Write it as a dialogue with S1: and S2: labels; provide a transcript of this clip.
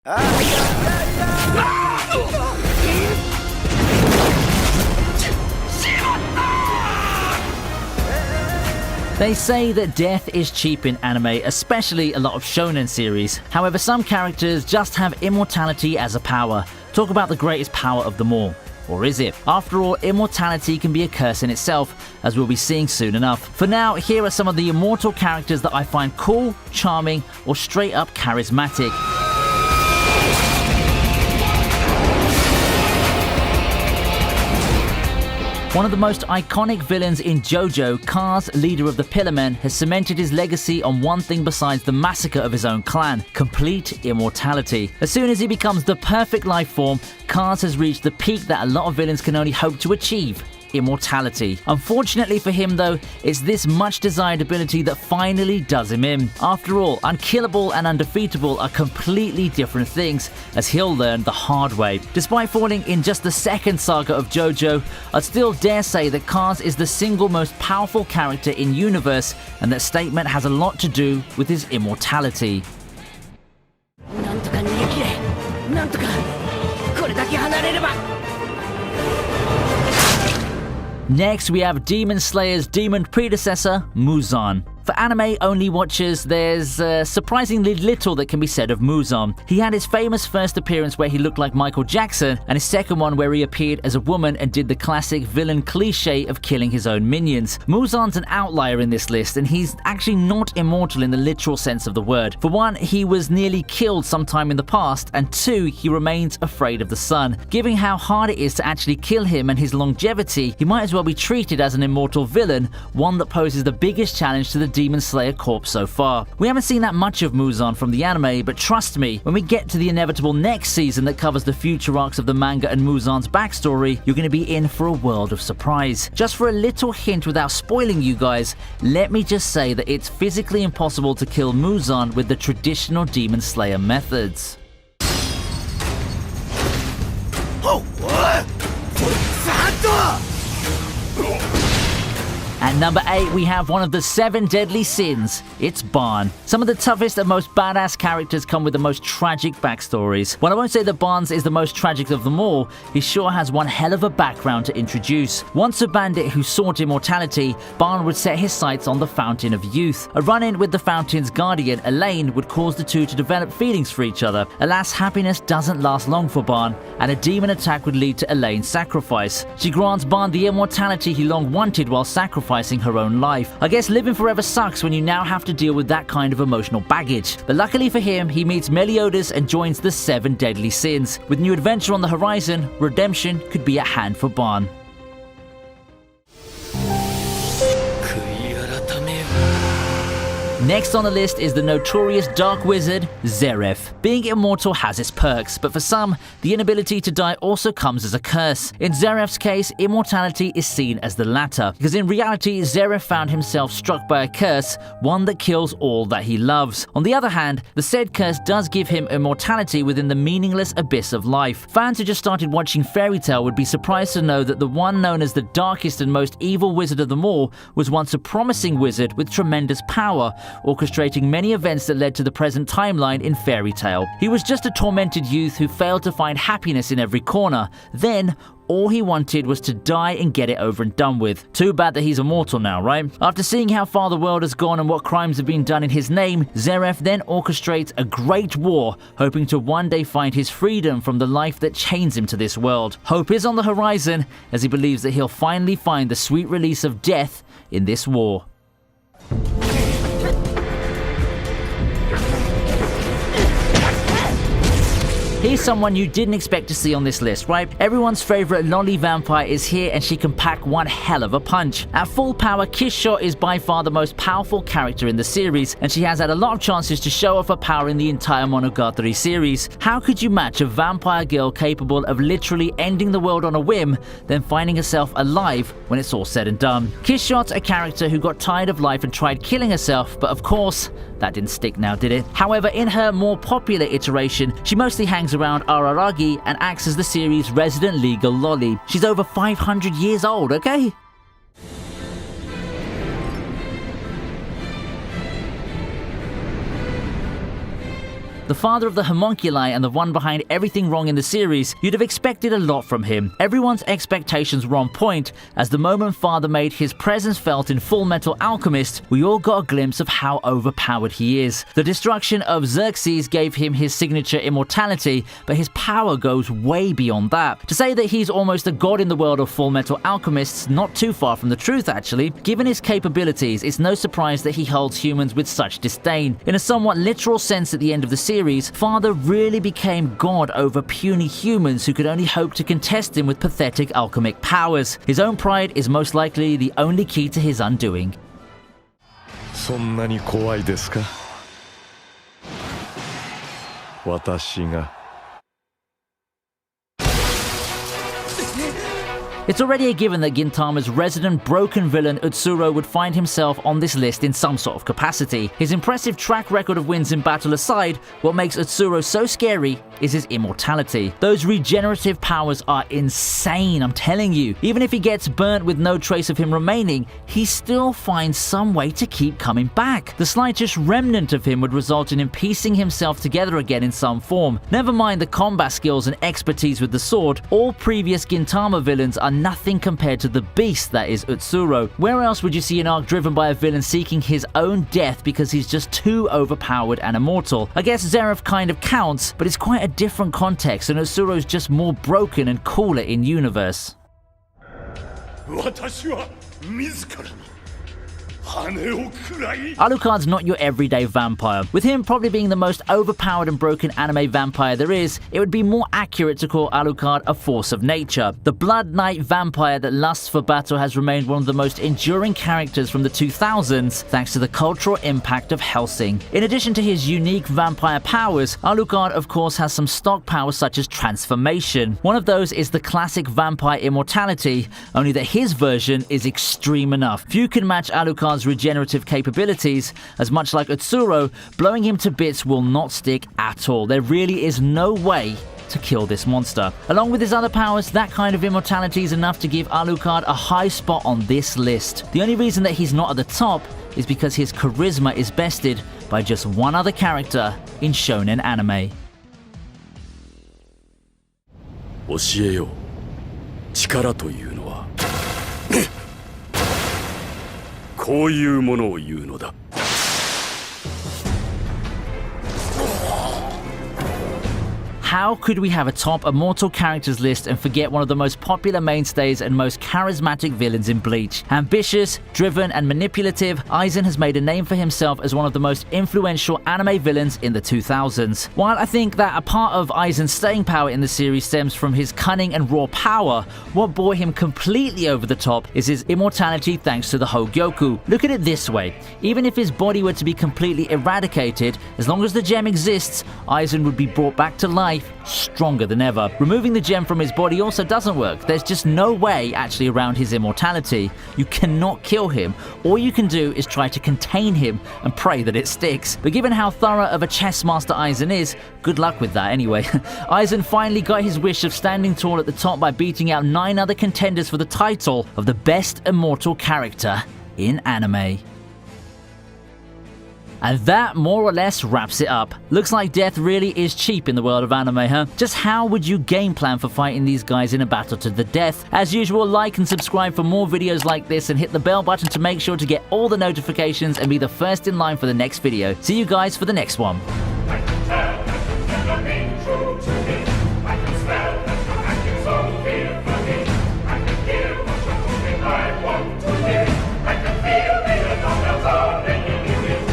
S1: They say that death is cheap in anime, especially a lot of shonen series. However, some characters just have immortality as a power. Talk about the greatest power of them all. Or is it? After all, immortality can be a curse in itself, as we'll be seeing soon enough. For now, here are some of the immortal characters that I find cool, charming, or straight up charismatic. One of the most iconic villains in JoJo, Kars, leader of the Pillar Men, has cemented his legacy on one thing besides the massacre of his own clan: complete immortality. As soon as he becomes the perfect life form, Kars has reached the peak that a lot of villains can only hope to achieve: immortality. Unfortunately for him though, it's this much desired ability that finally does him in. After all, unkillable and undefeatable are completely different things, as he'll learn the hard way. Despite falling in just the second saga of JoJo, I'd still dare say that Kars is the single most powerful character in universe, and that statement has a lot to do with his immortality. Next, we have Demon Slayer's demon predecessor, Muzan. For anime-only watchers, there's surprisingly little that can be said of Muzan. He had his famous first appearance where he looked like Michael Jackson, and his second one where he appeared as a woman and did the classic villain cliche of killing his own minions. Muzan's an outlier in this list, and he's actually not immortal in the literal sense of the word. For one, he was nearly killed sometime in the past, and two, he remains afraid of the sun. Given how hard it is to actually kill him and his longevity, he might as well be treated as an immortal villain, one that poses the biggest challenge to the Demon Slayer corpse so far. We haven't seen that much of Muzan from the anime, but trust me, when we get to the inevitable next season that covers the future arcs of the manga and Muzan's backstory, you're going to be in for a world of surprise. Just for a little hint without spoiling you guys, let me just say that it's physically impossible to kill Muzan with the traditional Demon Slayer methods. At number 8, we have one of the 7 deadly sins. It's Ban. Some of the toughest and most badass characters come with the most tragic backstories. While I won't say that Ban's is the most tragic of them all, he sure has one hell of a background to introduce. Once a bandit who sought immortality, Ban would set his sights on the Fountain of Youth. A run-in with the Fountain's guardian, Elaine, would cause the two to develop feelings for each other. Alas, happiness doesn't last long for Ban, and a demon attack would lead to Elaine's sacrifice. She grants Ban the immortality he long wanted while sacrificing her own life. I guess living forever sucks when you now have to deal with that kind of emotional baggage. But luckily for him, he meets Meliodas and joins the 7 deadly sins. With new adventure on the horizon, redemption could be at hand for Ban. Next on the list is the notorious dark wizard, Zeref. Being immortal has its perks, but for some, the inability to die also comes as a curse. In Zeref's case, immortality is seen as the latter, because in reality, Zeref found himself struck by a curse, one that kills all that he loves. On the other hand, the said curse does give him immortality within the meaningless abyss of life. Fans who just started watching Fairy Tail would be surprised to know that the one known as the darkest and most evil wizard of them all was once a promising wizard with tremendous power, orchestrating many events that led to the present timeline in Fairy Tail. He was just a tormented youth who failed to find happiness in every corner. Then, all he wanted was to die and get it over and done with. Too bad that he's immortal now, right? After seeing how far the world has gone and what crimes have been done in his name, Zeref then orchestrates a great war, hoping to one day find his freedom from the life that chains him to this world. Hope is on the horizon, as he believes that he'll finally find the sweet release of death in this war. Here's someone you didn't expect to see on this list, right? Everyone's favorite lolly vampire is here, and she can pack one hell of a punch. At full power, Kiss Shot is by far the most powerful character in the series, and she has had a lot of chances to show off her power in the entire Monogatari series. How could you match a vampire girl capable of literally ending the world on a whim, then finding herself alive when it's all said and done? Kiss Shot's a character who got tired of life and tried killing herself, but of course, that didn't stick now, did it? However, in her more popular iteration, she mostly hangs around Araragi and acts as the series' resident legal lolly. She's over 500 years old, okay? The The father of the homunculi and the one behind everything wrong in the series, you'd have expected a lot from him. Everyone's expectations were on point, as the moment Father made his presence felt in Full Metal Alchemist, we all got a glimpse of how overpowered he is. The destruction of Xerxes gave him his signature immortality, but his power goes way beyond that. To say that he's almost a god in the world of Full Metal Alchemist's not too far from the truth actually. Given his capabilities, it's no surprise that he holds humans with such disdain. In a somewhat literal sense at the end of the series, Father really became god over puny humans who could only hope to contest him with pathetic alchemic powers. His own pride is most likely the only key to his undoing.
S2: そんなに怖いですか? 私が
S1: It's already a given that Gintama's resident broken villain Utsuro would find himself on this list in some sort of capacity. His impressive track record of wins in battle aside, what makes Utsuro so scary is his immortality. Those regenerative powers are insane, I'm telling you. Even if he gets burnt with no trace of him remaining, he still finds some way to keep coming back. The slightest remnant of him would result in him piecing himself together again in some form. Never mind the combat skills and expertise with the sword, all previous Gintama villains are nothing compared to the beast that is Utsuro. Where else would you see an arc driven by a villain seeking his own death because he's just too overpowered and immortal? I guess Zeref kind of counts, but it's quite a different context, and Utsuro's just more broken and cooler in universe. Alucard's not your everyday vampire. With him probably being the most overpowered and broken anime vampire there is, it would be more accurate to call Alucard a force of nature. The Blood Knight vampire that lusts for battle has remained one of the most enduring characters from the 2000s thanks to the cultural impact of Hellsing. In addition to his unique vampire powers, Alucard of course has some stock powers such as transformation. One of those is the classic vampire immortality, only that his version is extreme enough. Few can match Alucard's regenerative capabilities, as much like Utsuro, blowing him to bits will not stick at all. There really is no way to kill this monster. Along with his other powers, that kind of immortality is enough to give Alucard a high spot on this list. The only reason that he's not at the top is because his charisma is bested by just one other character in shonen anime.
S3: 教えよう。力というのはこういうものを言うのだ。
S1: How could we have a top immortal characters list and forget one of the most popular mainstays and most charismatic villains in Bleach? Ambitious, driven, and manipulative, Aizen has made a name for himself as one of the most influential anime villains in the 2000s. While I think that a part of Aizen's staying power in the series stems from his cunning and raw power, what brought him completely over the top is his immortality thanks to the Hogyoku. Look at it this way, even if his body were to be completely eradicated, as long as the gem exists, Aizen would be brought back to life stronger than ever. Removing the gem from his body also doesn't work. There's just no way actually around his immortality. You cannot kill him. All you can do is try to contain him and pray that it sticks. But given how thorough of a chess master Aizen is, good luck with that anyway. Aizen finally got his wish of standing tall at the top by beating out 9 other contenders for the title of the best immortal character in anime. And that more or less wraps it up. Looks like death really is cheap in the world of anime, huh? Just how would you game plan for fighting these guys in a battle to the death? As usual, like and subscribe for more videos like this and hit the bell button to make sure to get all the notifications and be the first in line for the next video. See you guys for the next one.